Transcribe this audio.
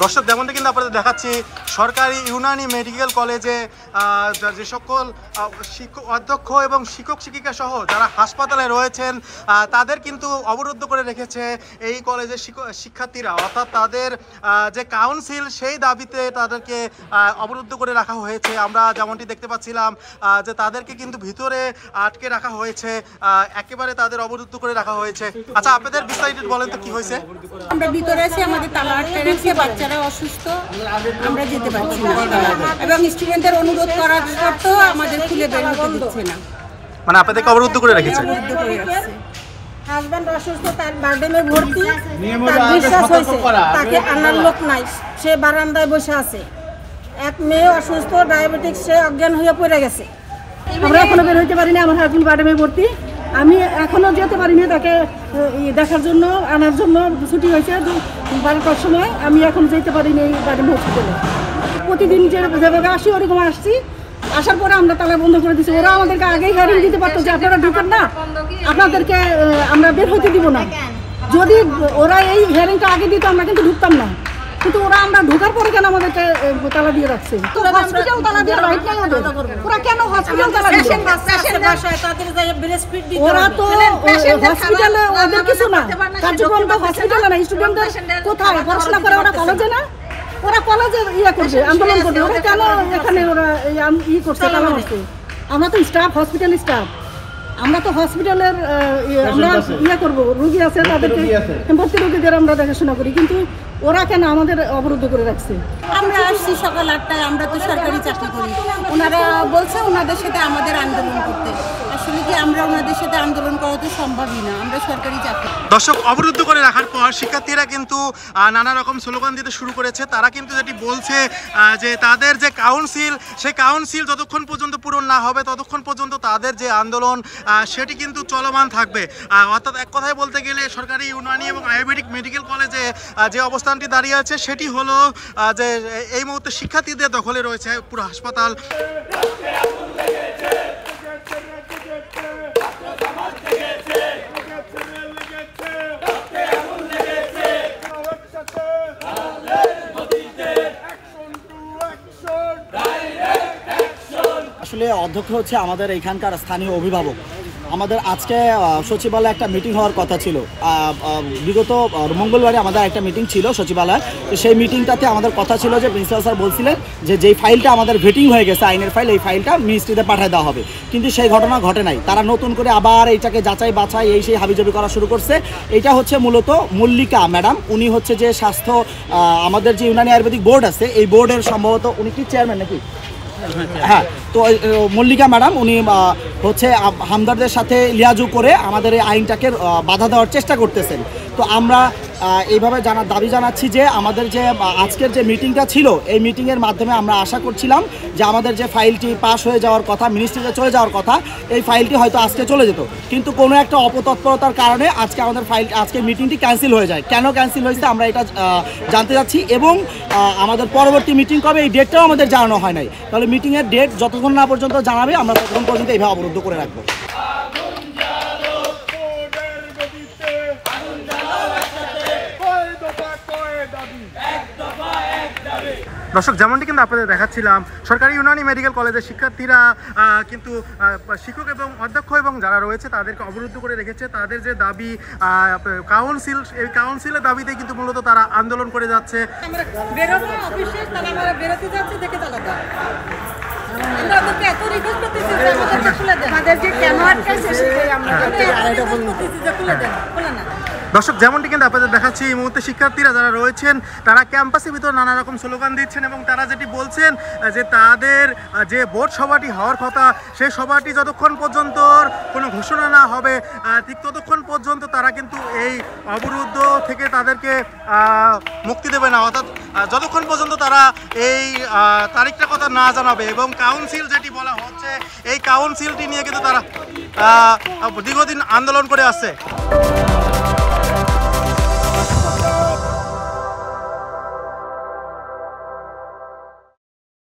দর্শক যেমনটা কিন্তু আপনাদের দেখাচ্ছি সরকারি ইউনানি মেডিকেল কলেজে যে সকল অধ্যক্ষ এবং শিক্ষক শিক্ষিকা সহ যারা হাসপাতালে রয়েছেন তাদের কিন্তু অবরুদ্ধ করে রেখেছে এই কলেজের শিক্ষার্থীরা, অর্থাৎ তাদের যে কাউন্সিল সেই দাবিতে তাদেরকে অবরুদ্ধ করে রাখা হয়েছে। আমরা যেমনটি দেখতে পাচ্ছিলাম যে তাদেরকে কিন্তু ভিতরে আটকে রাখা হয়েছে, একেবারে তাদের অবরুদ্ধ করে রাখা হয়েছে। আচ্ছা, আপনাদের বিস্তারিত বলেন তো কি হয়েছে? আমরা ভিতরে আছি, আমাদের তালা আটকে রেখেছে, বাচ্চারা অসুস্থ, আমরা যেতে পারছি না এবং স্টুডেন্টদের অনুরোধ করার সত্ত্বেও আমাদের খুলে বের হতে দিচ্ছে না। মানে আপনাদেরকে অবরুদ্ধ করে রেখেছে। হাজব্যান্ড অসুস্থ, তার বার্ডেনে ভর্তি, তার বিশ্বাস হয়েছে, তাকে আনার লোক নাই, সে বারান্দায় বসে আছে। এক মেয়ে অসুস্থ, ডায়াবেটিক, সে অজ্ঞান হয়ে পড়ে গেছে। আমরা এখনো বের হইতে পারিনি, আমার হাজবেন্ড বার্ডেনে ভর্তি, আমি এখনো যেতে পারিনি তাকে দেখার জন্য, আনার জন্য ছুটি হয়েছে 12টার সময়, আমি এখন যেতে পারিনি এই বার্ডেন হসপিটালে। প্রতিদিন যেভাবে আসি ওরকম আসছি, আসার পরে আমরা তালা বন্ধ করে দিচ্ছি। ওরা আমাদেরকে আগেই হিয়ারিং দিতে পারতো যে আপনারা ঢুকেন না, আপনাদেরকে আমরা বের হইতে দিব না। যদি ওরা এই হিয়ারিংটা আগে দিত আমরা কিন্তু ঢুকতাম না, কিন্তু ওরা আমরা ঢোকার পরে কেন আমাদেরকে তালা দিয়ে রাখছে? হসপিটাল তালা দিয়ে রাইট নাই ওদের, ওরা কেন হসপিটাল তালা দিচ্ছে? ওরা তো হসপিটালে ওদের কিছু না, কার্যক্রম তো হসপিটালে না। স্টুডেন্টদের কোথায় পড়াশোনা করে? ওরা কলেজে না, ওরা কলেজে করবে, আন্দোলন করবে। ওরা কেন এখানে ওরা করছে, তালা মারছে? আমরা তো স্টাফ, হসপিটাল স্টাফ, আমরা তো হসপিটালের আমরা করবো, রুগী আছে তাদেরকে, ভর্তি রুগীদের আমরা দেখাশোনা করি, কিন্তু ওরা কেন আমাদের অবরুদ্ধ করে রাখছে? আমরা আসছি সকাল 8টায়, আমরা তো সরকারি চাকরি করি, ওনারা বলছে ওনাদের সাথে আমাদের আন্দোলন করতে। আসলে কি আমরা ওনাদের সাথে আন্দোলন করা তো সম্ভবই না, আমরা সরকারি চাকরি। দর্শক, অবরুদ্ধ করে রাখার পর শিক্ষার্থীরা কিন্তু নানা রকম স্লোগান দিতে শুরু করেছে। তারা কিন্তু যেটি বলছে যে তাদের যে কাউন্সিল, সেই কাউন্সিল যতক্ষণ পর্যন্ত পূরণ না হবে ততক্ষণ পর্যন্ত তাদের যে আন্দোলন সেটি কিন্তু চলমান থাকবে। অর্থাৎ এক কথায় বলতে গেলে সরকারি ইউনানি এবং আয়ুর্বেদিক মেডিকেল কলেজে যে অবস্থানটি দাঁড়িয়ে আছে সেটি হলো যে এই মুহূর্তে শিক্ষার্থীদের দখলে রয়েছে পুরো হাসপাতাল। আসলে অধ্যক্ষ হচ্ছে আমাদের এখানকার স্থানীয় অভিভাবক। আমাদের আজকে সচিবালয়ে একটা মিটিং হওয়ার কথা ছিল, বিগত মঙ্গলবারে আমাদের একটা মিটিং ছিল সচিবালয়ে। তো সেই মিটিংটাতে আমাদের কথা ছিল যে প্রিন্সিপাল স্যার বলছিলেন যে যেই ফাইলটা আমাদের ভেটিং হয়ে গেছে, আইনের ফাইল, এই ফাইলটা মিনিস্ট্রিতে পাঠিয়ে দেওয়া হবে, কিন্তু সেই ঘটনা ঘটে নাই। তারা নতুন করে আবার এইটাকে যাচাই বাছাই এই সেই হাবিজাবি করা শুরু করছে। এটা হচ্ছে মূলত মল্লিকা ম্যাডাম, উনি হচ্ছে যে স্বাস্থ্য আমাদের যে ইউনানি আয়ুর্বেদিক বোর্ড আছে, এই বোর্ডের সম্ভবত উনি কি চেয়ারম্যান নাকি? হ্যাঁ, তো মল্লিকা ম্যাডাম উনি হচ্ছে হামদারদের সাথে লিয়াজু করে আমাদের এই আইনটাকে বাধা দেওয়ার চেষ্টা করতেছেন। তো আমরা এইভাবে দাবি জানাচ্ছি যে আমাদের যে আজকের যে মিটিংটা ছিল, এই মিটিংয়ের মাধ্যমে আমরা আশা করছিলাম যে আমাদের যে ফাইলটি পাস হয়ে যাওয়ার কথা, মিনিস্ট্রিতে চলে যাওয়ার কথা, এই ফাইলটি হয়তো আজকে চলে যেত, কিন্তু কোনো একটা অপতৎপরতার কারণে আজকে আমাদের আজকে মিটিংটি ক্যান্সেল হয়ে যায়। কেন ক্যান্সেল হয়েছে আমরা এটা জানতে যাচ্ছি, এবং আমাদের পরবর্তী মিটিং কবে এই ডেটটাও আমাদের জানানো হয় নাই। তাহলে মিটিংয়ের ডেট যতক্ষণ না পর্যন্ত জানাবে আমরা ততক্ষণ পর্যন্ত এইভাবে অবরুদ্ধ করে রাখবো। দর্শক, যেমনটি কিন্তু আপনাদের দেখাচ্ছিলাম সরকারি ইউনানি মেডিকেল কলেজের শিক্ষার্থীরা কিন্তু শিক্ষক এবং অধ্যক্ষ এবং যারা রয়েছে তাদেরকে অবরুদ্ধ করে রেখেছে। তাদের যে দাবি কাউন্সিল, এই কাউন্সিলের দাবিতে কিন্তু মূলত তারা আন্দোলন করে যাচ্ছে। দর্শক, যেমনটি কিন্তু আপনাদের দেখাচ্ছি এই মুহূর্তে শিক্ষার্থীরা যারা রয়েছেন তারা ক্যাম্পাসের ভিতর নানা রকম স্লোগান দিচ্ছেন, এবং তারা যেটি বলছেন যে তাদের যে বোর্ড সভাটি হওয়ার কথা, সেই সভাটি যতক্ষণ পর্যন্ত কোনো ঘোষণা না হবে ঠিক ততক্ষণ পর্যন্ত তারা কিন্তু এই অবরুদ্ধ থেকে তাদেরকে মুক্তি দেবে না। অর্থাৎ যতক্ষণ পর্যন্ত তারা এই তারিখটা কথা না জানাবে, এবং কাউন্সিল যেটি বলা হচ্ছে এই কাউন্সিলটি নিয়ে কিন্তু তারা দীর্ঘদিন আন্দোলন করে আসছে।